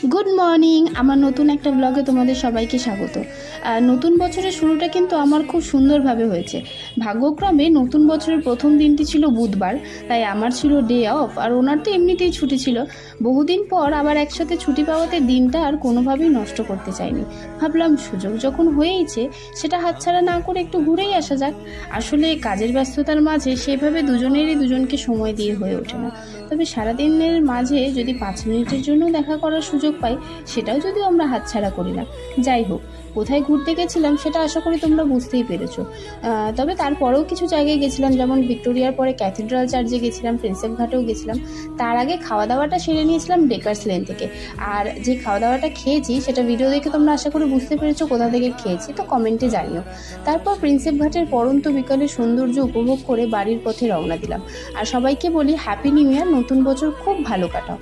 Good morning. আমার নতুন একটা ব্লগে তোমাদের সবাইকে স্বাগত। নতুন বছরের শুরুটা কিন্তু আমার খুব সুন্দরভাবে হয়েছে। ভাগ্যক্রমে নতুন বছরের প্রথম দিনটি ছিল বুধবার, তাই আমার ছিল ডে অফ, আর ওনার তো এমনিতেই ছুটি ছিল। বহুদিন পর আবার একসাথে ছুটি পাওয়াতে দিনটা আর কোনোভাবেই নষ্ট করতে চাইনি। ভাবলাম সুযোগ যখন হয়েইছে সেটা হাতছাড়া না করে একটু ঘুরেই আসা যাক। আসলে কাজের ব্যস্ততার মাঝে সেভাবে দুজনেরই দুজনকে সময় দিয়ে হয়ে ওঠে না। তবে সারাদিনের মাঝে যদি 5 মিনিটের জন্য দেখা করার সুযোগ পাই, সেটাও যদিও আমরা হাতছাড়া করি না। যাই হোক, কোথায় ঘুরতে গেছিলাম সেটা আশা করি তোমরা বুঝতেই পেরেছো। তবে তারপরেও কিছু জায়গায় গেছিলাম, যেমন ভিক্টোরিয়ার পরে ক্যাথিড্রাল চার্চে গেছিলাম, প্রিন্সেপ ঘাটেও গেছিলাম। তার আগে খাওয়া দাওয়াটা সেরে নিয়েছিলাম ডেকার্স লেন থেকে। আর যে খাওয়া দাওয়াটা খেয়েছি সেটা ভিডিও দেখে তোমরা আশা করি বুঝতে পেরেছো কোথা থেকে খেয়েছি, তো কমেন্টে জানিও। তারপর প্রিন্সেপ ঘাটের পরন্ত বিকালের সৌন্দর্য উপভোগ করে বাড়ির পথে রওনা দিলাম। আর সবাইকে বলি হ্যাপি নিউ ইয়ার, নতুন বছর খুব ভালো কাটাও।